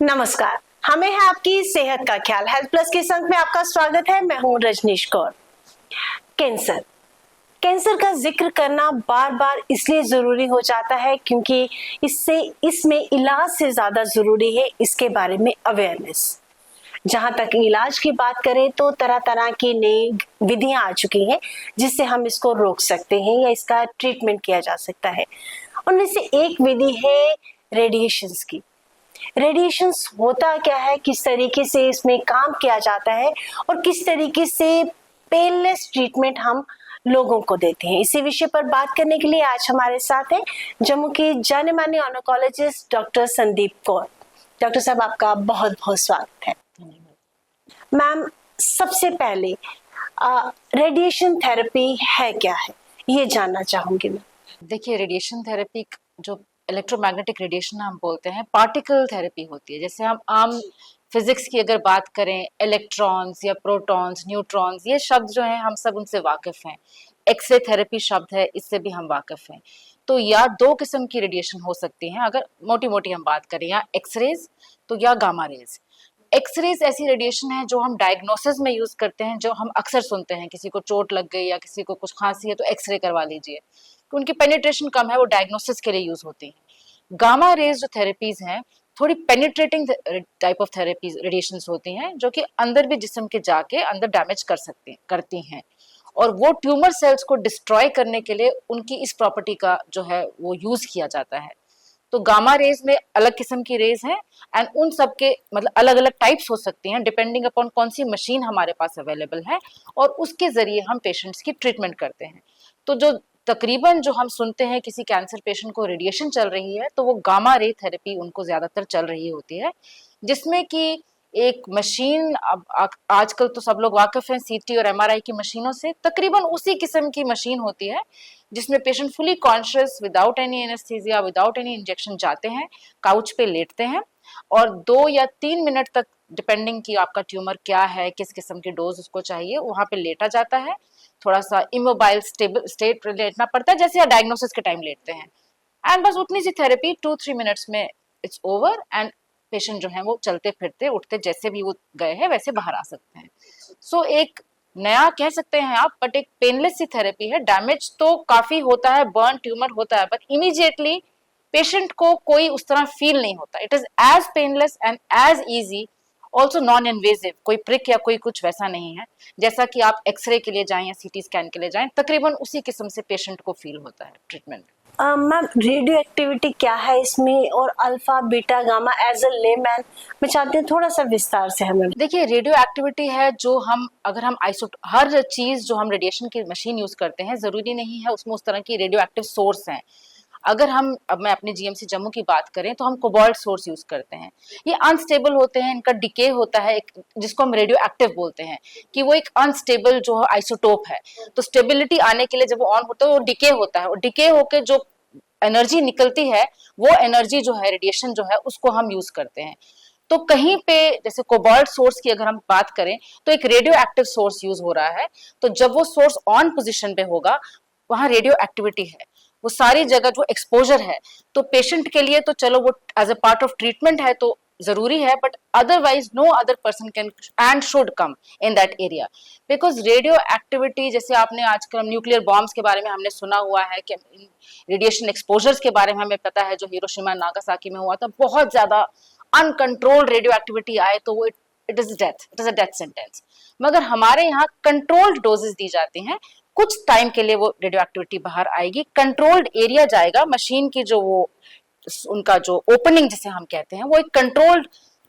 नमस्कार। हमें है आपकी सेहत का ख्याल। हेल्थ प्लस के संग में आपका स्वागत है। मैं हूं रजनीश कौर। कैंसर कैंसर का जिक्र करना बार बार इसलिए जरूरी हो जाता है क्योंकि इसमें इलाज से ज्यादा जरूरी है इसके बारे में अवेयरनेस। जहां तक इलाज की बात करें तो तरह तरह की नई विधियां आ चुकी हैं जिससे हम इसको रोक सकते हैं या इसका ट्रीटमेंट किया जा सकता है। उनमें से एक विधि है रेडिएशंस की। रेडिएशंस होता क्या है, किस तरीके से इसमें काम किया जाता है और किस तरीके से पेनलेस ट्रीटमेंट हम लोगों को देते हैं, इसी विषय पर बात करने के लिए आज हमारे साथ हैं जम्मू के जाने माने oncologist doctor Sandeep Kaur. Doctor साहब, आपका बहुत बहुत स्वागत है। मैम, सबसे पहले रेडिएशन थेरेपी है क्या है ये जानना चाहूंगी मैं। देखिए, रेडिएशन थेरेपी जो इलेक्ट्रोमैग्नेटिक रेडिएशन हम बोलते हैं, पार्टिकल थेरेपी होती है। जैसे हम आम फिजिक्स की अगर बात करें, इलेक्ट्रॉन्स या प्रोटॉन्स, न्यूट्रॉन्स, ये शब्द जो हैं हम सब उनसे वाकिफ हैं। एक्सरे थेरेपी शब्द है, इससे भी हम वाकिफ हैं। तो या दो किस्म की रेडिएशन हो सकती हैं अगर मोटी मोटी हम बात करें, या एक्सरेज तो या गामा रेज। एक्सरेज ऐसी रेडिएशन है जो हम डायग्नोसिस में यूज करते हैं, जो हम अक्सर सुनते हैं, किसी को चोट लग गई या किसी को कुछ खांसी है तो एक्सरे करवा लीजिए। उनकी पेनिट्रेशन कम है, वो डायग्नोसिस के लिए यूज होती हैं। गामा रेज जो थेरेपीज हैं, थोड़ी penetrating type of therapies radiations होती हैं जो कि अंदर भी जिस्म के जाके अंदर डैमेज करती हैं, और वो ट्यूमर सेल्स को डिस्ट्रॉय करने के लिए उनकी इस प्रॉपर्टी का जो है वो यूज किया जाता है। तो गामा रेज में अलग किस्म की रेज हैं, एंड उन सब के मतलब अलग अलग टाइप्स हो सकती हैं डिपेंडिंग अपॉन कौन सी मशीन हमारे पास अवेलेबल है, और उसके जरिए हम पेशेंट्स की ट्रीटमेंट करते हैं। तो जो तकरीबन जो हम सुनते हैं किसी कैंसर पेशेंट को रेडिएशन चल रही है, तो वो गामा रे थेरेपी उनको ज्यादातर चल रही होती है, जिसमें कि एक मशीन, अब आजकल तो सब लोग वाकिफ हैं सीटी और एमआरआई की मशीनों से, तकरीबन उसी किस्म की मशीन होती है जिसमें patient fully conscious, without any anaesthesia, without any injection जाते हैं, काउच पे लेटते हैं, और 2 या 3 मिनट तक, डिपेंडिंग कि आपका ट्यूमर क्या है, किस किस्म की डोज उसको चाहिए, वहां पे लेटा जाता है। थोड़ा सा इमोबाइल स्टेबल स्टेट लेटना पड़ता है, जैसे डायग्नोसिस के टाइम लेटते हैं, एंड बस उतनी सी थेरेपी 2-3 मिनट्स में इट्स ओवर, एंड पेशेंट जो है वो चलते फिरते उठते जैसे भी वो गए हैं वैसे बाहर आ सकते हैं। सो एक नया कह सकते हैं आप, बट एक पेनलेस सी थेरेपी है। डैमेज तो काफी होता है, बर्न ट्यूमर होता है, बट इमीडिएटली पेशेंट को कोई उस तरह फील नहीं होता। It is as painless and as easy, also non invasive. कोई प्रिक या कोई कुछ वैसा नहीं है जैसा कि आप एक्सरे के लिए जाएं या सीटी स्कैन के लिए जाएं, तकरीबन उसी किस्म से पेशेंट को फील होता है ट्रीटमेंट। मैम, रेडियो एक्टिविटी क्या है इसमें और alpha beta gamma, as a layman मैं चाहती हूँ थोड़ा सा विस्तार से हमें। देखिए, रेडियो एक्टिविटी है जो हम अगर हम हर चीज जो हम रेडिएशन की मशीन यूज करते हैं, जरूरी नहीं है उसमें उस तरह की रेडियो एक्टिव सोर्स हैं। अगर अब मैं अपने जीएमसी जम्मू की बात करें तो हम कोबाल्ट सोर्स यूज करते हैं। ये अनस्टेबल होते हैं, इनका डिके होता है, जिसको हम रेडियो एक्टिव बोलते हैं, कि वो एक अनस्टेबल जो आइसोटोप है। तो स्टेबिलिटी आने के लिए जब वो ऑन होता है वो डिके होता है, और डिके होकर जो एनर्जी निकलती है, वो एनर्जी जो है, रेडिएशन जो है, उसको हम यूज करते हैं। तो कहीं पे जैसे कोबाल्ट सोर्स की अगर हम बात करें तो एक रेडियो एक्टिव सोर्स यूज हो रहा है, तो जब वो सोर्स ऑन पोजीशन पे होगा वहां रेडियो एक्टिविटी है, वो सारी जगह जो एक्सपोजर है। तो पेशेंट के लिए तो चलो वो as a part of treatment है तो जरूरी है, but otherwise no other person can and should come in that area, because radioactivity, जैसे आपने आजकल न्यूक्लियर बॉम्ब्स के बारे में हमने सुना हुआ है, कि रेडिएशन एक्सपोजर्स के बारे में हमें पता है, जो हिरोशिमा नागासाकी में हुआ था, बहुत ज्यादा अनकंट्रोल्ड रेडियो एक्टिविटी आए तो वो it is a death sentence. मगर हमारे यहाँ कंट्रोल्ड डोजेस दी जाती हैं, कुछ टाइम के लिए वो रेडियो एक्टिविटी बाहर आएगी, कंट्रोल्ड एरिया जाएगा, मशीन की जो वो उनका जो ओपनिंग जिसे हम कहते हैं, वो एक कंट्रोल्ड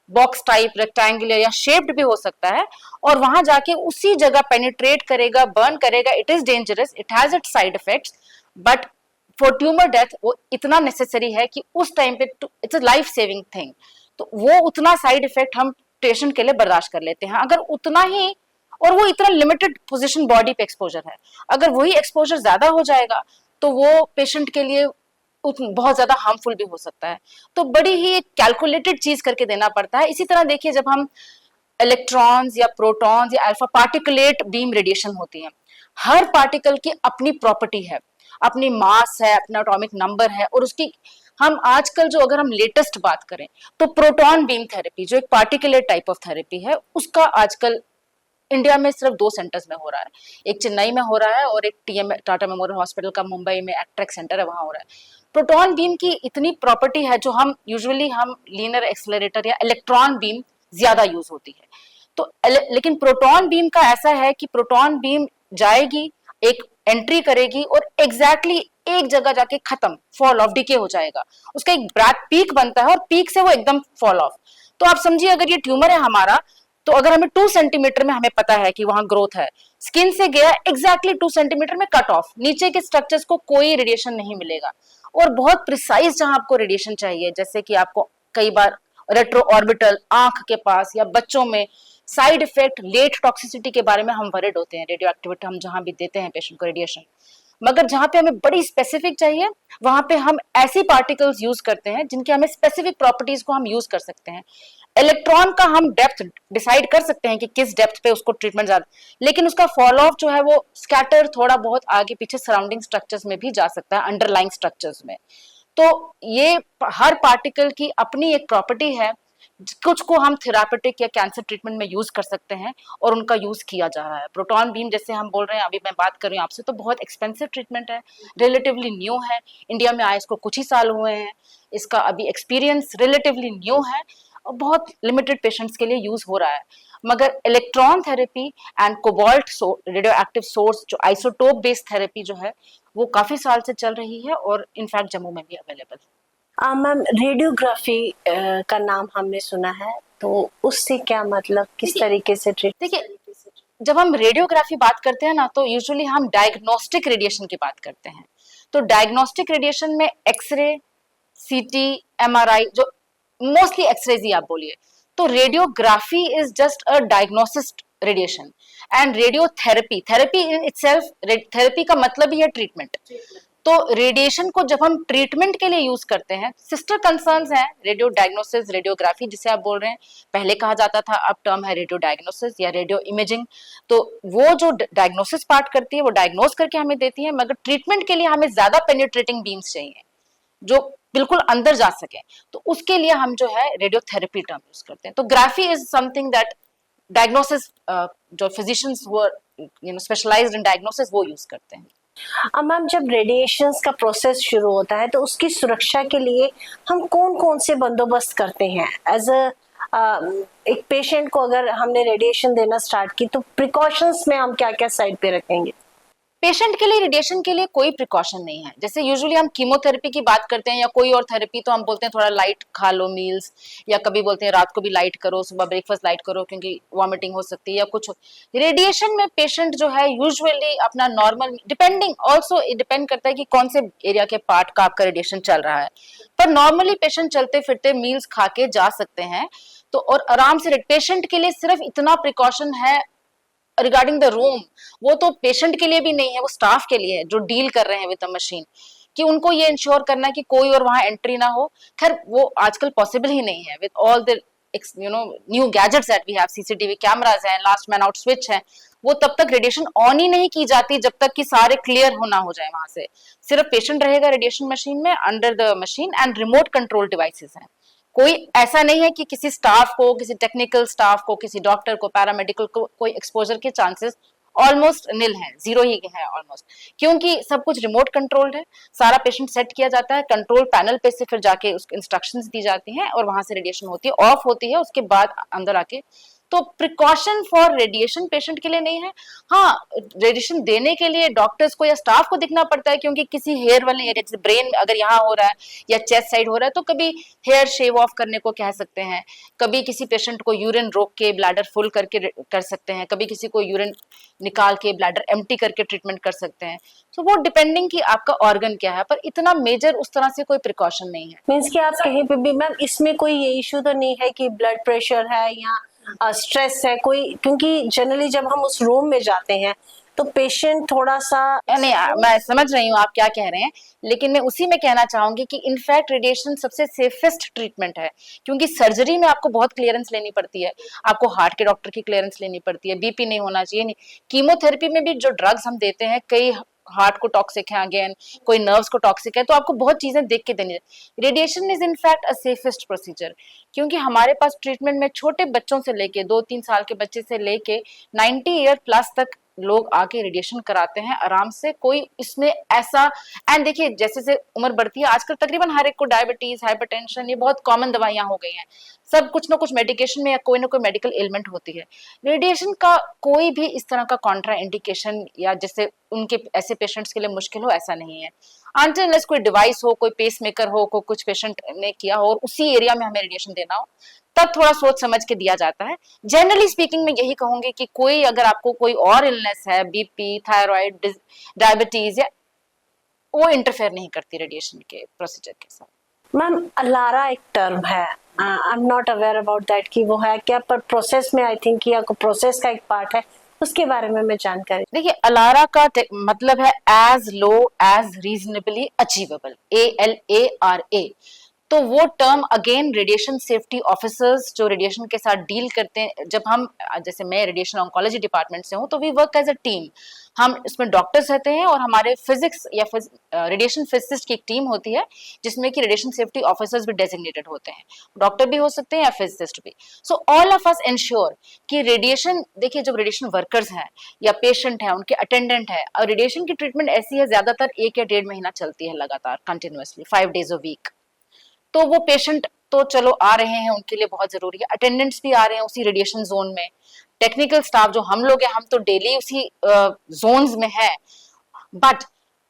बॉक्स टाइप, रेक्टेंगुलर या शेप्ड भी हो सकता है, और वहां जाके उसी जगह पेनिट्रेट करेगा, बर्न करेगा। It is dangerous, it has its side effects, but for tumour death वो इतना नेसेसरी है कि उस टाइम पे it's a life saving thing. तो वो उतना साइड इफेक्ट हम पेशेंट के लिए बर्दाश्त कर लेते हैं, अगर उतना ही, और वो इतना लिमिटेड पोजीशन बॉडी पे एक्सपोजर है। अगर वही एक्सपोजर ज्यादा हो जाएगा तो वो पेशेंट के लिए बहुत ज्यादा हार्मफुल भी हो सकता है। तो बड़ी ही एक कैलकुलेटेड चीज करके देना पड़ता है। इसी तरह देखिए, जब हम इलेक्ट्रॉन्स या प्रोटॉन्स या अल्फा पार्टिकुलेट बीम रेडिएशन होती है, हर पार्टिकल की अपनी प्रॉपर्टी है, अपनी मास है, अपना एटॉमिक नंबर है, और उसकी हम आजकल जो अगर हम लेटेस्ट बात करें तो प्रोटॉन बीम थेरेपी जो एक पार्टिकुलर टाइप ऑफ थेरेपी है, उसका आजकल इंडिया में सिर्फ 2 सेंटर्स में हो रहा है। एक चेन्नई में हो रहा है और एक टीएम टाटा मेमोरियल हॉस्पिटल का मुंबई में एक्ट्रेक सेंटर है, वहां हो रहा है। प्रोटॉन बीम की इतनी प्रॉपर्टी है जो हम यूजुअली हम लीनियर एक्सेलरेटर या इलेक्ट्रॉन बीम ज्यादा यूज होती है। तो लेकिन प्रोटॉन बीम का ऐसा है कि प्रोटॉन बीम जाएगी, एक एंट्री करेगी और एग्जैक्टली एक जगह जाके खत्म, फॉल ऑफ, डिके हो जाएगा। उसका एक ब्रैक पीक बनता है और पीक से वो एकदम फॉल ऑफ। तो आप समझिए अगर ये ट्यूमर है हमारा, तो अगर हमें 2 सेंटीमीटर में हमें पता है कि वहां ग्रोथ है, स्किन से गया एग्जैक्टली 2 सेंटीमीटर में कट ऑफ, नीचे के स्ट्रक्चर्स को कोई रेडिएशन नहीं मिलेगा। और बहुत प्रिसाइज जहां आपको रेडिएशन चाहिए, जैसे कि आपको कई बार रेट्रो ऑर्बिटल आंख के पास या बच्चों में साइड इफेक्ट, लेट टॉक्सिसिटी के बारे में हम वरिड होते हैं, रेडियो एक्टिविटी हम जहां भी देते हैं पेशेंट को रेडिएशन। मगर जहां पे हमें बड़ी स्पेसिफिक चाहिए, वहां पे हम ऐसी पार्टिकल्स यूज करते हैं जिनके हमें स्पेसिफिक प्रॉपर्टीज को हम यूज कर सकते हैं। इलेक्ट्रॉन का हम डेप्थ डिसाइड कर सकते हैं कि किस डेप्थ पे उसको ट्रीटमेंट ज्यादा, लेकिन उसका फॉल ऑफ जो है वो स्कैटर थोड़ा बहुत आगे पीछे सराउंडिंग स्ट्रक्चर्स में भी जा सकता है, अंडरलाइंग स्ट्रक्चर्स में। तो ये हर पार्टिकल की अपनी एक प्रॉपर्टी है। कुछ को हम थेरापेटिक या कैंसर ट्रीटमेंट में यूज कर सकते हैं और उनका यूज किया जा रहा है। प्रोटॉन बीम जैसे हम बोल रहे हैं, अभी मैं बात कर रही हूँ आपसे, तो बहुत एक्सपेंसिव ट्रीटमेंट है, रिलेटिवली न्यू है, इंडिया में आए इसको कुछ ही साल हुए हैं, इसका अभी एक्सपीरियंस रिलेटिवली न्यू है और बहुत लिमिटेड पेशेंट्स के लिए यूज हो रहा है। मगर electron therapy and cobalt radio active source जो आइसोटोप बेस्ड थेरेपी जो है वो काफी साल से चल रही है और इनफैक्ट जम्मू में भी अवेलेबल है। मैम, रेडियोग्राफी का नाम हमने सुना है, तो उससे क्या मतलब, किस तरीके से ट्रीट? देखिए, जब हम रेडियोग्राफी बात करते हैं ना, तो यूजुअली हम डायग्नोस्टिक रेडिएशन की बात करते हैं। तो डायग्नोस्टिक रेडिएशन में एक्सरे, सीटी, एमआरआई, जो मोस्टली एक्सरेज ही आप बोलिए, तो radiography is just a diagnosis radiation and radiotherapy, therapy in itself, therapy का मतलब ही है ट्रीटमेंट। तो रेडिएशन को जब हम ट्रीटमेंट के लिए यूज करते हैं, सिस्टर कंसर्न्स हैं रेडियो डायग्नोसिस, रेडियोग्राफी जिसे आप बोल रहे हैं, पहले कहा जाता था, अब टर्म है रेडियो डायग्नोसिस या रेडियो इमेजिंग। तो वो जो डायग्नोसिस पार्ट करती है वो डायग्नोस करके हमें देती है, मगर ट्रीटमेंट के लिए हमें ज्यादा पेनिट्रेटिंग बीम्स चाहिए जो बिल्कुल अंदर जा सके, तो उसके लिए हम जो है रेडियोथेरेपी टर्म यूज करते हैं। तो graphy is something that diagnosis जो फिजिशियंस वो स्पेशलाइज्ड इन डायग्नोसिस वो यूज करते हैं। मैम, जब रेडिएशंस का प्रोसेस शुरू होता है तो उसकी सुरक्षा के लिए हम कौन कौन से बंदोबस्त करते हैं? एज एक पेशेंट को अगर हमने रेडिएशन देना स्टार्ट की, तो प्रिकॉशंस में हम क्या क्या साइड पे रखेंगे? पेशेंट के लिए रेडिएशन के लिए कोई प्रिकॉशन नहीं है। जैसे यूजुअली हम कीमोथेरेपी की बात करते हैं या कोई और थेरेपी, तो हम बोलते हैं थोड़ा लाइट खा लो मील्स, या कभी बोलते हैं रात को भी लाइट करो, सुबह ब्रेकफास्ट लाइट करो क्योंकि वॉमिटिंग हो सकती है या कुछ हो। रेडिएशन में पेशेंट जो है यूजुअली अपना नॉर्मल, डिपेंडिंग ऑल्सो डिपेंड करता है कि कौन से एरिया के पार्ट का आपका रेडिएशन चल रहा है, पर नॉर्मली पेशेंट चलते फिरते मील्स खा के जा सकते हैं। तो और आराम से, पेशेंट के लिए सिर्फ इतना प्रिकॉशन है रिगार्डिंग द रूम, वो तो पेशेंट के लिए भी नहीं है, वो स्टाफ के लिए है जो डील कर रहे हैं विद द मशीन, कि उनको ये इंश्योर करना है कि कोई और वहां एंट्री ना हो। खैर वो आजकल पॉसिबल ही नहीं है with all the new gadgets that we have, CCTV cameras हैं, लास्ट मैन आउट स्विच है, वो तब तक रेडिएशन ऑन ही नहीं की जाती जब तक कि सारे क्लियर होना हो जाए वहां से। सिर्फ पेशेंट रहेगा रेडिएशन मशीन में, under the machine, and remote control devices हैं। कोई ऐसा नहीं है कि किसी स्टाफ को, किसी टेक्निकल स्टाफ को, किसी डॉक्टर को, पैरामेडिकल को कोई एक्सपोजर के चांसेस ऑलमोस्ट निल है, जीरो ही है ऑलमोस्ट, क्योंकि सब कुछ रिमोट कंट्रोल्ड है। सारा पेशेंट सेट किया जाता है, कंट्रोल पैनल पे से फिर जाके उसको इंस्ट्रक्शंस दी जाती हैं और वहां से रेडिएशन होती है, ऑफ होती है, उसके बाद अंदर आके। तो प्रिकॉशन फॉर रेडिएशन पेशेंट के लिए नहीं है। हाँ, रेडिएशन देने के लिए डॉक्टर्स को या स्टाफ को दिखना पड़ता है, क्योंकि किसी हेयर वाले एरिया, जैसे ब्रेन अगर यहाँ हो रहा है या चेस्ट साइड हो रहा है, तो कभी हेयर शेव ऑफ करने को कह सकते हैं, कभी किसी पेशेंट को यूरिन रोक के ब्लैडर फुल करके कर सकते हैं, कभी किसी को यूरिन निकाल के ब्लैडर एम्प्टी करके ट्रीटमेंट कर सकते हैं। तो वो डिपेंडिंग कि आपका ऑर्गन क्या है, पर इतना मेजर उस तरह से कोई प्रिकॉशन नहीं है। मीन्स कि आप कहीं पे भी मैम, इसमें कोई ये इशू तो नहीं है कि ब्लड प्रेशर है या स्ट्रेस है कोई? क्योंकि जनरली जब हम उस रूम में जाते हैं तो पेशेंट थोड़ा सा, नहीं, मैं समझ रही हूँ आप क्या कह रहे हैं, लेकिन मैं उसी में कहना चाहूंगी कि इनफैक्ट रेडिएशन सबसे सेफेस्ट ट्रीटमेंट है, क्योंकि सर्जरी में आपको बहुत क्लियरेंस लेनी पड़ती है, आपको हार्ट के डॉक्टर की क्लियरेंस लेनी पड़ती है, बीपी नहीं होना चाहिए। नहीं, कीमोथेरेपी में भी जो ड्रग्स हम देते हैं, कई हार्ट को टॉक्सिक है, अगेन कोई नर्व्स को टॉक्सिक है, तो आपको बहुत चीजें देख के देनी है। Radiation is in fact a safest procedure, क्योंकि हमारे पास ट्रीटमेंट में छोटे बच्चों से लेके 2-3 साल के बच्चे से लेके 90 ईयर प्लस तक लोग आके रेडिएशन कराते हैं आराम से, कोई इसमें ऐसा। एंड देखिए जैसे जैसे उम्र बढ़ती है आजकल तकरीबन हर एक को डायबिटीज, हाइपरटेंशन, ये बहुत कॉमन दवाइयां हो गई हैं, सब कुछ ना कुछ मेडिकेशन में या कोई ना कोई मेडिकल एलिमेंट होती है। रेडिएशन का कोई भी इस तरह का कॉन्ट्रा इंडिकेशन या जैसे उनके ऐसे पेशेंट्स के लिए मुश्किल हो, ऐसा नहीं है। अनटिल अनलेस कोई डिवाइस हो, कोई पेस मेकर हो, कोई कुछ पेशेंट ने किया हो और उसी एरिया में हमें रेडिएशन देना हो, तब थोड़ा सोच समझ के दिया जाता है। जनरली स्पीकिंग मैं यही कहूंगी कि कोई अगर आपको कोई और इलनेस है, बीपी, थायराइड, डायबिटीज, या वो इंटरफेयर नहीं करती रेडिएशन के प्रोसीजर के साथ। मैम अलारा एक टर्म है, I am not aware about that कि वो है क्या, पर प्रोसेस में आई थिंक या प्रोसेस का एक पार्ट है, उसके बारे में मैं जानकारी। देखिए अलारा का मतलब है as low as reasonably achievable, ALARA। तो वो term again radiation safety officers जो रेडिएशन के साथ डील करते हैं, जब हम जैसे मैं रेडिएशन ऑन्कोलॉजी डिपार्टमेंट से हूँ, तो we work as a team. हम इसमें डॉक्टर्स रहते हैं और हमारे फिजिक्स या रेडिएशन फिजिसिस्ट की एक टीम होती है जिसमें कि रेडिएशन सेफ्टी ऑफिसर्स भी डेजिग्नेटेड होते हैं, डॉक्टर भी हो सकते हैं या फिजिसिस्ट भी। So all of us ensure कि रेडिएशन, देखिए जब रेडिएशन वर्कर्स हैं या पेशेंट हैं, उनके अटेंडेंट है, और रेडिएशन की ट्रीटमेंट ऐसी है ज्यादातर 1 या 1.5 महीना चलती है लगातार कंटिन्यूअसली 5 days a week। तो वो पेशेंट तो चलो आ रहे हैं, उनके लिए बहुत जरूरी है, अटेंडेंट्स भी आ रहे हैं उसी रेडिएशन जोन में, टेक्निकल स्टाफ जो हम लोग हैं हम तो डेली उसी जोन्स में है, but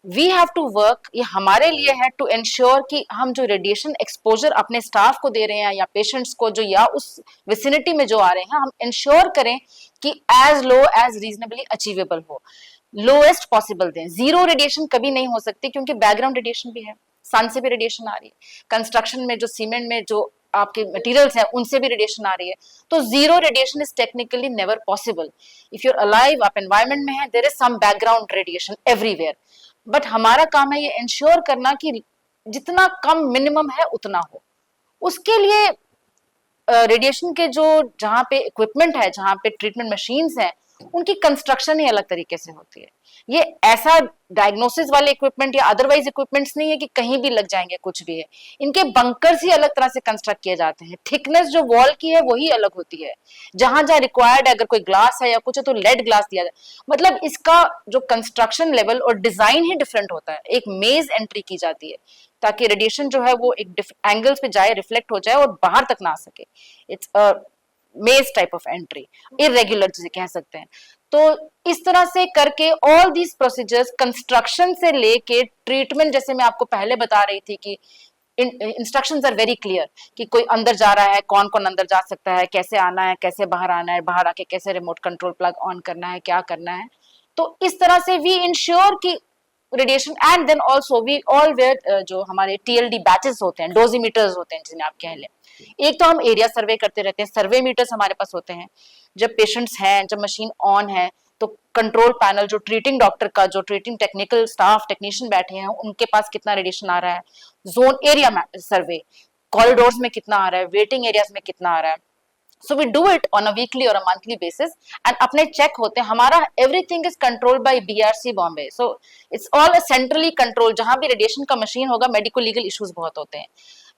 we have to work, ये हमारे लिए है टू इंश्योर कि हम जो रेडिएशन एक्सपोजर अपने स्टाफ को दे रहे हैं या पेशेंट्स को जो या उस विसिनिटी में जो आ रहे हैं, हम इंश्योर करें कि as low as reasonably achievable हो, लोएस्ट पॉसिबल दें। जीरो रेडिएशन कभी नहीं हो सकती क्योंकि बैकग्राउंड रेडिएशन भी है, सन से भी रेडिएशन आ रही है, कंस्ट्रक्शन में जो सीमेंट में जो आपके मटेरियल्स हैं उनसे भी रेडिएशन आ रही है, तो zero radiation is technically never possible. If you're alive, आप एनवायरमेंट में है, there is some background radiation everywhere, but हमारा काम है ये इंश्योर करना कि जितना कम मिनिमम है उतना हो। उसके लिए रेडिएशन के जो जहाँ पे इक्विपमेंट है, जहाँ पे ट्रीटमेंट मशीन्स हैं, उनकी कंस्ट्रक्शन ही अलग तरीके से होती है। ये ऐसा डायग्नोसिस वाले इक्विपमेंट या अदरवाइज इक्विपमेंट्स नहीं है कि कहीं भी लग जाएंगे, कुछ भी है, इनके बंकर्स ही अलग तरह से कंस्ट्रक्ट किए जाते हैं, थिकनेस जो वॉल की है वही अलग होती है, जहां जहां रिक्वायर्ड है, अगर कोई ग्लास है या कुछ है तो लेड ग्लास दिया जाए, मतलब इसका जो कंस्ट्रक्शन लेवल और डिजाइन ही डिफरेंट होता है। एक मेज एंट्री की जाती है ताकि रेडिएशन जो है वो एक एंगल्स पे जाए, रिफ्लेक्ट हो जाए और बाहर तक ना आ सके। इट्स अ मेज टाइप ऑफ एंट्री, इरेगुलर जिसे कह सकते हैं। तो इस तरह से करके ऑल दीज प्रोसीजर्स, कंस्ट्रक्शन से लेके ट्रीटमेंट, जैसे मैं आपको पहले बता रही थी कि इंस्ट्रक्शंस आर वेरी क्लियर कि कोई अंदर जा रहा है, कौन कौन अंदर जा सकता है, कैसे आना है, कैसे बाहर आना है, बाहर आके कैसे रिमोट कंट्रोल प्लग ऑन करना है, क्या करना है। तो इस तरह से वी इंश्योर कि radiation, and then also we all wear जो हमारे TLD बैचेस होते हैं, डोजीमीटर्स होते हैं जिन्हें आप कह लें। एक तो हम एरिया सर्वे करते रहते हैं, सर्वे मीटर्स हमारे पास होते हैं, जब पेशेंट्स हैं, जब मशीन ऑन है तो कंट्रोल पैनल जो ट्रीटिंग डॉक्टर का, जो ट्रीटिंग टेक्निकल स्टाफ टेक्नीशियन बैठे हैं, उनके पास कितना रेडिएशन आ रहा है, जोन एरिया सर्वे, कॉरिडोर्स में कितना आ रहा है, वेटिंग एरियाज में कितना आ रहा है। So we do it on a weekly or a monthly basis, and अपने चेक होते हैं, हमारा everything is controlled by BRC Bombay, so it's all a centrally controlled, जहां भी रेडिएशन का मशीन होगा मेडिको लीगल इश्यूज बहुत होते हैं,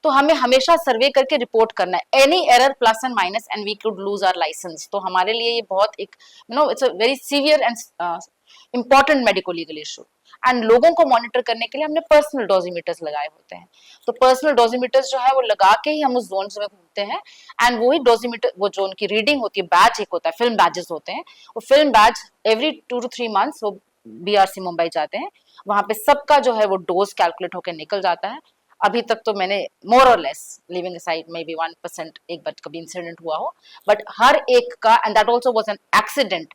तो हमें हमेशा सर्वे करके रिपोर्ट करना है, any error plus and minus and we could lose our license. तो हमारे लिए ये बहुत एक it's a very severe and important medico legal issue, and लोगों को मॉनिटर करने के लिए हमने पर्सनल डोजीमीटर्स लगाए होते हैं। तो पर्सनल डोजीमीटर्स जो है वो लगा के ही हम उस जोन में घूमते हैं, एंड वही डोजीमीटर, वो जो उनकी रीडिंग होती है, बैच एक होता है, फिल्म बैचेस होते हैं, वो film batch every 2 to 3 months वो BRC मुंबई जाते हैं, वहां पे सबका जो है वो डोज कैलकुलेट होकर निकल जाता है। अभी तक तो मैंने मोर और less, living aside may be 1% एक बार कभी इंसिडेंट हुआ हो, बट हर एक का, and that also was an accident,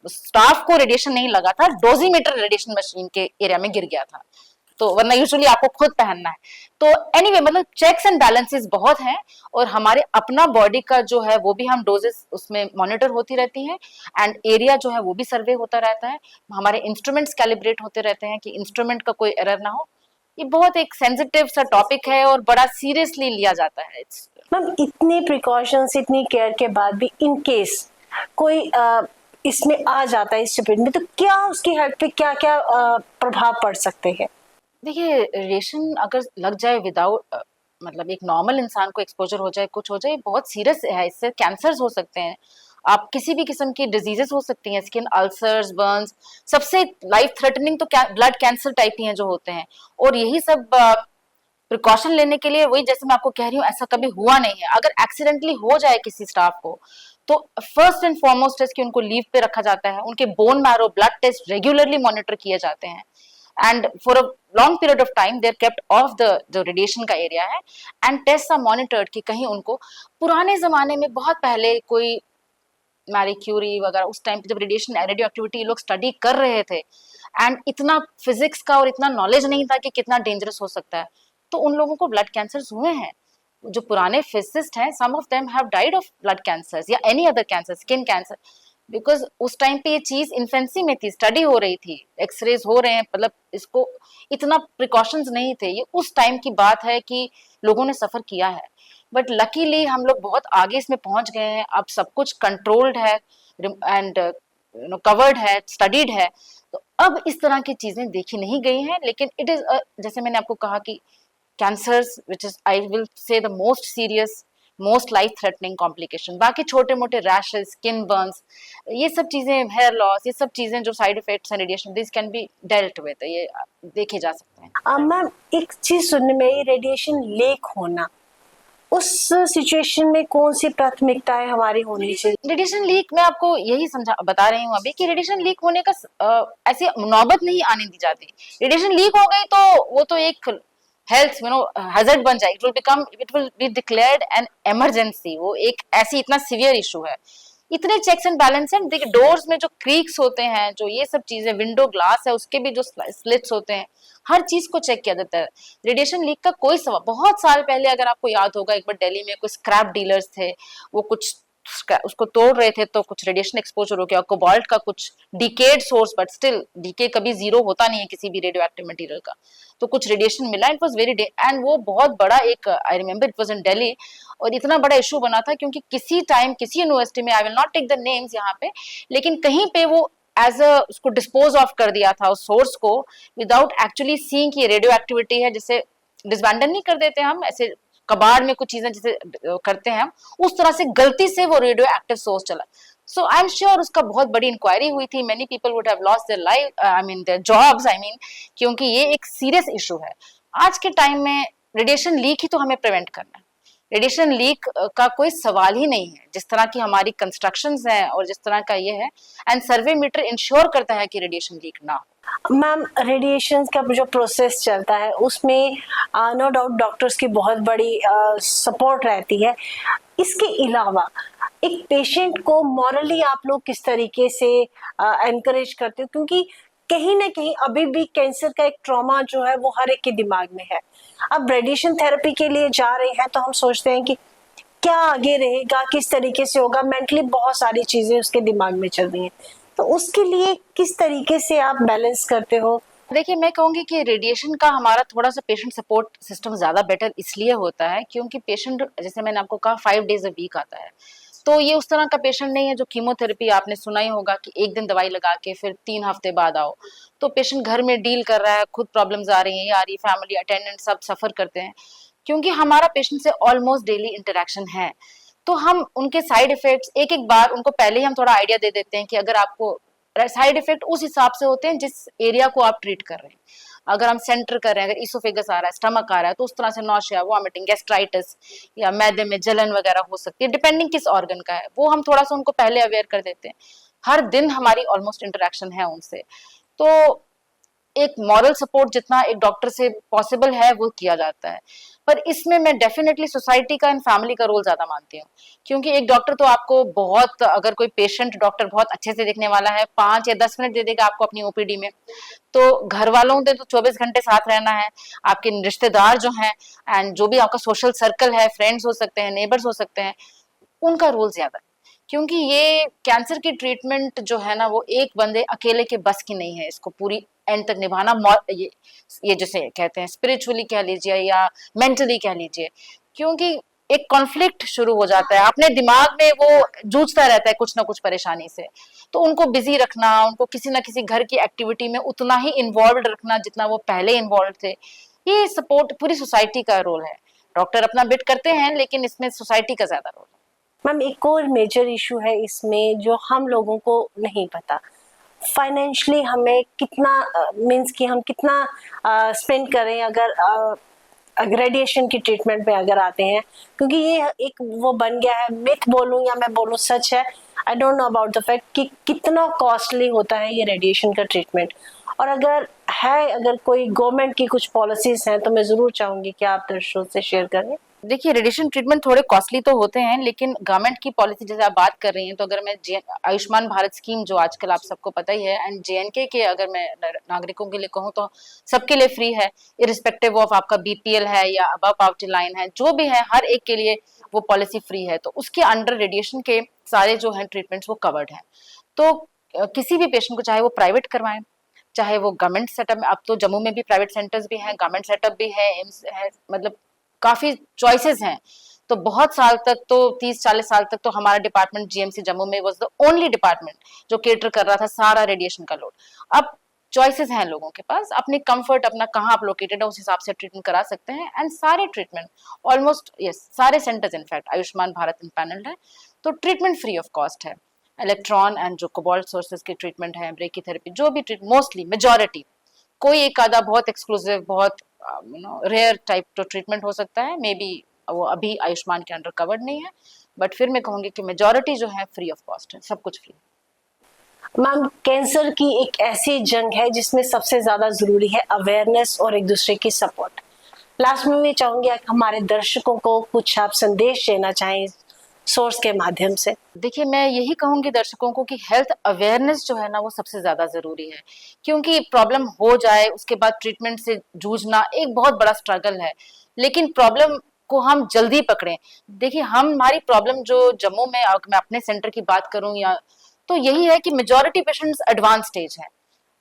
staff को रेडिएशन नहीं लगा था, डोजीमीटर रेडिएशन मशीन के एरिया में गिर गया था, तो वरना यूजुअली आपको खुद पहनना है। तो एनीवे मतलब चेक्स एंड बैलेंसेस बहुत हैं, और हमारे अपना बॉडी का जो है वो भी हम डोजेस उसमें मॉनिटर होती रहती हैं, एंड एरिया जो है वो भी सर्वे होता रहता है, हमारे इंस्ट्रूमेंट्स कैलिब्रेट होते रहते हैं कि इंस्ट्रूमेंट का कोई एरर ना हो। ये बहुत एक सेंसिटिव सा टॉपिक है और बड़ा सीरियसली लिया जाता है। मैम इतने प्रिकॉशंस, इतनी केयर के बाद भी इन केस कोई इसमें आ जाता है इस ट्रीटमेंट में, तो क्या उसकी हेल्थ पे क्या क्या प्रभाव पड़ सकते हैं? देखिए, रेडिएशन अगर लग जाए विदाउट मतलब एक नॉर्मल इंसान को एक्सपोजर हो जाए, कुछ हो जाए, बहुत सीरियस है। इससे कैंसर्स हो सकते हैं, आप किसी भी किस्म की डिजीजेस हो सकती हैं, स्किन अल्सर्स, बर्न्स। सबसे लाइफ थ्रेटनिंग तो ब्लड कैंसर टाइप ही हैं जो होते हैं। और यही सब प्रिकॉशन लेने के लिए, वही जैसे मैं आपको कह रही हूँ, ऐसा कभी हुआ नहीं है। अगर एक्सीडेंटली हो जाए किसी स्टाफ को, तो फर्स्ट एंड फॉरमोस्ट है कि उनको लीव पे रखा जाता है, उनके bone marrow blood test regularly monitor किए जाते हैं, and for a long period of time they are kept off the जो रेडिएशन का एरिया है, and tests are monitored कि कहीं उनको, पुराने जमाने में बहुत पहले कोई मैरी क्यूरी वगैरह उस टाइम पे जब रेडिएशन रेडियो एक्टिविटी लोग स्टडी कर रहे थे, एंड इतना फिजिक्स का और इतना नॉलेज नहीं था कि कितना डेंजरस हो सकता है, तो उन लोगों को ब्लड कैंसर्स हुए हैं। जो पुराने फिजिसिस्ट हैं, some of them have died of blood cancers या any other cancer, skin cancer, because उस टाइम पे ये चीज इन्फेंसी में थी, स्टडी हो रही थी, एक्सरेज हो रहे हैं, मतलब इसको इतना प्रिकॉशंस नहीं थे। ये उस टाइम की बात है कि लोगों ने सफर किया है, बट लकीली हम लोग बहुत आगे इसमें पहुंच गए हैं। अब सब कुछ कंट्रोल्ड है एंड कवर्ड है, स्टडीड है। तो अब इस तरह की चीजें देखी नहीं गई हैं, लेकिन इट इज जैसे मैंने आपको कहा कि cancers which is I will say the most serious, most life threatening complication. बाकी छोटे मोटे रैशेस, स्किन बर्न्स, ये सब चीजें, हेयर लॉस, ये सब चीजें जो साइड इफेक्ट्स हैं radiation, this can be dealt with, ये देखे जा सकते हैं। मैम, एक चीज सुनने में, रेडिएशन लीक होना, उस सिचुएशन में कौन सी प्राथमिकताएं हमारी होनी चाहिए? रेडिएशन लीक मैं आपको यही समझा बता रही हूँ अभी कि रेडिएशन लीक होने का ऐसी नौबत नहीं आने दी जाती। रेडिएशन लीक हो गई तो वो तो एक हेल्थ हैजर्ड बन जाए, it will be declared an emergency. वो एक ऐसी इतना सीवियर इशू है। इतने चेक्स एंड बैलेंस हैं। देखिए, डोर्स में जो क्रीक्स होते हैं, जो ये सब चीजें, विंडो ग्लास है उसके भी जो स्लिट्स होते हैं, हर चीज को चेक किया जाता है। रेडिएशन लीक का कोई सवाल, बहुत साल पहले अगर आपको याद होगा, एक बार दिल्ली में कुछ स्क्रैप डीलर्स थे, वो कुछ उसको तोड़ रहे थे तो कुछ रेडिएशन एक्सपोजर हो गया। कोबाल्ट का कुछ decade source, but still decay कभी जीरो होता नहीं है किसी भी रेडियो एक्टिव मटेरियल का, तो कुछ रेडिएशन मिला। इट वाज वेरी एंड वो बहुत बड़ा एक, I remember it was in Delhi, और इतना बड़ा इशू बना था क्योंकि किसी टाइम किसी यूनिवर्सिटी में, I will not take the names यहाँ पे, लेकिन कहीं पे वो एज अ उसको डिस्पोज ऑफ कर दिया था उस सोर्स को, विदाउट एक्चुअली सीइंग कि रेडियो एक्टिविटी है। जैसे डिसबैंडन नहीं कर देते हम, ऐसे कबाड़ में कुछ चीजें जैसे करते हैं हम, उस तरह से गलती से वो रेडियो एक्टिव सोर्स चला। सो आई एम श्योर उसका बहुत बड़ी इंक्वायरी हुई थी। Many people would have lost their life, I mean their jobs, I mean, क्योंकि ये एक सीरियस इशू है। आज के टाइम में रेडिएशन लीक ही तो हमें प्रिवेंट करना है। रेडिएशन लीक का कोई सवाल ही नहीं है। जिस तरह की हमारी कंस्ट्रक्शंस हैं और जिस तरह का ये है, एंड सर्वे मीटर इंश्योर करता है कि रेडिएशन लीक ना हो। मैम, रेडिएशन का जो प्रोसेस चलता है उसमें नो डाउट डॉक्टर्स की बहुत बड़ी सपोर्ट रहती है। इसके अलावा एक पेशेंट को मॉरली आप लोग किस तरीके से एनकरेज करते हो? क्योंकि कहीं ना कहीं अभी भी कैंसर का एक ट्रॉमा जो है वो हर एक के दिमाग में है। अब रेडिएशन थेरेपी के लिए जा रहे हैं तो हम सोचते हैं कि क्या आगे रहेगा, किस तरीके से होगा, मेंटली बहुत सारी चीजें उसके दिमाग में चल रही हैं। तो उसके लिए किस तरीके से आप बैलेंस करते हो? देखिए, मैं कहूंगी कि रेडिएशन का हमारा थोड़ा सा पेशेंट सपोर्ट सिस्टम ज्यादा बेटर इसलिए होता है क्योंकि पेशेंट, जैसे मैंने आपको कहा, 5 days a week आता है। तो ये उस तरह का पेशेंट नहीं है जो कीमोथेरेपी, आपने सुना ही होगा कि एक दिन दवाई लगा के फिर 3 हफ्ते बाद आओ। तो पेशेंट घर में डील कर रहा है, खुद प्रॉब्लम्स आ रही हैं, ये आ रही, फैमिली अटेंडेंट सब सफर करते हैं, क्योंकि हमारा पेशेंट से ऑलमोस्ट डेली इंटरेक्शन है। तो हम उनके साइड इफेक्ट्स एक एक बार उनको पहले ही हम थोड़ा आइडिया दे देते हैं कि अगर आपको साइड इफेक्ट उस हिसाब से होते हैं जिस एरिया को आप ट्रीट कर रहे हैं। अगर हम सेंटर कर रहे हैं, अगर इसोफेगस आ रहा है, स्टमक आ रहा है, तो उस तरह से नौशिया, वॉमिटिंग, गैस्ट्राइटिस या मैदे में जलन वगैरह हो सकती है, डिपेंडिंग किस ऑर्गन का है, वो हम थोड़ा सा उनको पहले अवेयर कर देते हैं। हर दिन हमारी ऑलमोस्ट इंटरेक्शन है उनसे, तो एक मॉरल सपोर्ट जितना एक डॉक्टर से पॉसिबल है वो किया जाता है। पर इसमें मैं डेफिनेटली सोसाइटी का एंड फैमिली का रोल ज्यादा मानती हूँ, क्योंकि एक डॉक्टर तो आपको बहुत, अगर कोई पेशेंट डॉक्टर बहुत अच्छे से देखने वाला है, 5 या 10 मिनट दे देगा आपको अपनी ओपीडी में, तो घर वालों से तो 24 घंटे साथ रहना है, आपके रिश्तेदार जो हैं एंड जो भी आपका सोशल सर्कल है, फ्रेंड्स हो सकते हैं, नेबर्स हो सकते हैं, उनका रोल ज्यादा है। क्योंकि ये कैंसर की ट्रीटमेंट जो है ना, वो एक बंदे अकेले के बस की नहीं है। इसको पूरी एंड तक निभाना, ये जैसे कहते हैं स्पिरिचुअली कह लीजिए या मेंटली कह लीजिए, क्योंकि एक कॉन्फ्लिक्ट शुरू हो जाता है, अपने दिमाग में वो जूझता रहता है कुछ ना कुछ परेशानी से। तो उनको बिजी रखना, उनको किसी ना किसी घर की एक्टिविटी में उतना ही इन्वॉल्व रखना जितना वो पहले इन्वॉल्व थे, ये सपोर्ट पूरी सोसाइटी का रोल है। डॉक्टर अपना बिट करते हैं लेकिन इसमें सोसाइटी का ज्यादा रोल है। मैम एक और मेजर इशू है इसमें जो हम लोगों को नहीं पता, फाइनेंशियली हमें कितना मींस कि हम कितना स्पेंड करें अगर रेडिएशन की ट्रीटमेंट में अगर आते हैं, क्योंकि ये एक वो बन गया है, मिथ बोलूं या मैं बोलूं सच है, I don't know about the fact कि कितना कॉस्टली होता है ये रेडिएशन का ट्रीटमेंट। और अगर कोई गवर्नमेंट की कुछ पॉलिसीज हैं तो मैं जरूर चाहूंगी कि आप दर्शकों से शेयर करें। देखिए, रेडिएशन ट्रीटमेंट थोड़े कॉस्टली तो होते हैं, लेकिन गवर्नमेंट की पॉलिसी जैसे आप बात कर रही हैं, तो अगर मैं आयुष्मान भारत स्कीम जो आजकल आप सबको पता ही है, एंड JNK के अगर मैं नागरिकों के लिए कहूँ तो सबके लिए फ्री है, इरिस्पेक्टिव ऑफ आपका BPL है या अबव पॉवर्टी लाइन है, जो भी है हर एक के लिए वो पॉलिसी फ्री है। तो उसके अंडर रेडिएशन के सारे जो है ट्रीटमेंट्स वो कवर्ड है। तो किसी भी पेशेंट को चाहे वो प्राइवेट करवाएं, चाहे वो गवर्नमेंट सेटअप में, अब तो जम्मू में भी प्राइवेट सेंटर्स भी हैं, गवर्नमेंट सेटअप भी है, एम्स है, मतलब काफी चॉइसेस हैं। तो बहुत साल तक तो 30-40 साल तक तो हमारा डिपार्टमेंट GMC जम्मू में वाज द ओनली डिपार्टमेंट जो केटर कर रहा था सारा रेडिएशन का लोड। अब चॉइसेस हैं लोगों के पास, अपनी कंफर्ट, अपना कहाँ आप लोकेटेड है उस हिसाब से ट्रीटमेंट करा सकते हैं। एंड सारे ट्रीटमेंट ऑलमोस्ट सारे centres in fact Ayushman Bharat empanelled है, तो ट्रीटमेंट फ्री ऑफ कॉस्ट है। इलेक्ट्रॉन एंड जो कोबाल्ट सोर्सेज की ट्रीटमेंट है, ब्रेकीथेरेपी, जो भी मोस्टली मेजॉरिटी, कोई एक आधा बहुत एक्सक्लूसिव बहुत रेयर टाइप तो ट्रीटमेंट हो सकता है, मे बी वो अभी आयुष्मान के अंडर कवर्ड नहीं है, बट फिर मैं कहूंगी कि मेजॉरिटी जो है फ्री ऑफ कॉस्ट है, सब कुछ फ्री। मैम कैंसर की एक ऐसी जंग है जिसमें सबसे ज्यादा जरूरी है अवेयरनेस और एक दूसरे की सपोर्ट। लास्ट में मैं चाहूंगी हमारे दर्शकों को कुछ आप संदेश देना चाहें सोर्स के माध्यम से। देखिए, मैं यही कहूंगी दर्शकों को कि हेल्थ अवेयरनेस जो है ना वो सबसे ज्यादा जरूरी है, क्योंकि प्रॉब्लम हो जाए उसके बाद ट्रीटमेंट से जूझना एक बहुत बड़ा स्ट्रगल है, लेकिन प्रॉब्लम को हम जल्दी पकड़ें। देखिए, हमारी प्रॉब्लम जो जम्मू में, अगर मैं अपने सेंटर की बात करूं या, तो यही है कि मेजॉरिटी पेशेंट्स एडवांस स्टेज है।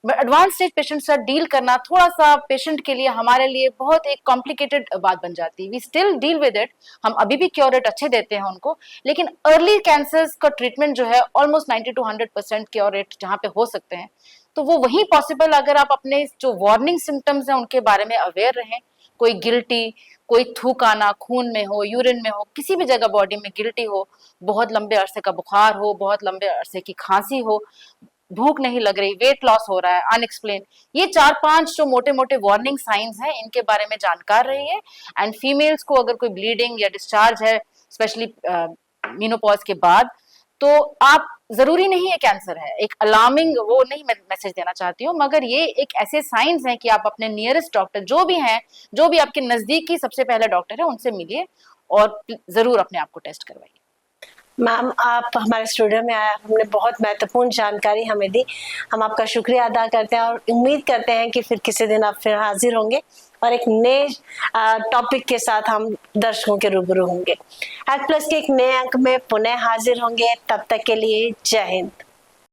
एडवांस स्टेज पेशेंट से डील करना थोड़ा सा पेशेंट के लिए, हमारे लिए बहुत एक कॉम्प्लिकेटेड बात बन जाती है। We still deal with it, हम अभी भी क्योर रेट अच्छे देते हैं उनको, लेकिन अर्ली कैंसर्स का ट्रीटमेंट जो है ऑलमोस्ट 90 to 100% क्योर रेट जहाँ पे हो सकते हैं, तो वो वहीं पॉसिबल अगर आप अपने जो वार्निंग सिम्टम्स हैं उनके बारे में अवेयर रहें। कोई गिल्टी, कोई थूक आना, खून में हो, यूरिन में हो, किसी भी जगह बॉडी में गिल्टी हो, बहुत लंबे अरसे का बुखार हो, बहुत लंबे अरसे की खांसी हो, भूख नहीं लग रही, वेट लॉस हो रहा है अनएक्सप्लेन, ये 4-5 जो मोटे मोटे वार्निंग साइंस हैं, इनके बारे में जानकार रहिए। एंड फीमेल्स को अगर कोई ब्लीडिंग या डिस्चार्ज है, स्पेशली मीनोपॉज के बाद, तो आप, जरूरी नहीं है कैंसर है, एक अलार्मिंग वो नहीं मैं मैसेज देना चाहती हूँ, मगर ये एक ऐसे साइंस हैं कि आप अपने नियरेस्ट डॉक्टर जो भी हैं, जो भी आपके नजदीकी सबसे पहले डॉक्टर है, उनसे मिलिए और जरूर अपने आप को टेस्ट करवाइए। मैम आप हमारे स्टूडियो में आया, हमने बहुत महत्वपूर्ण जानकारी हमें दी, हम आपका शुक्रिया अदा करते हैं और उम्मीद करते हैं कि फिर किसी दिन आप फिर हाजिर होंगे और एक नए टॉपिक के साथ हम दर्शकों के रूबरू होंगे। हेल्थ प्लस के एक नए अंक में पुनः हाजिर होंगे, तब तक के लिए जय हिंद।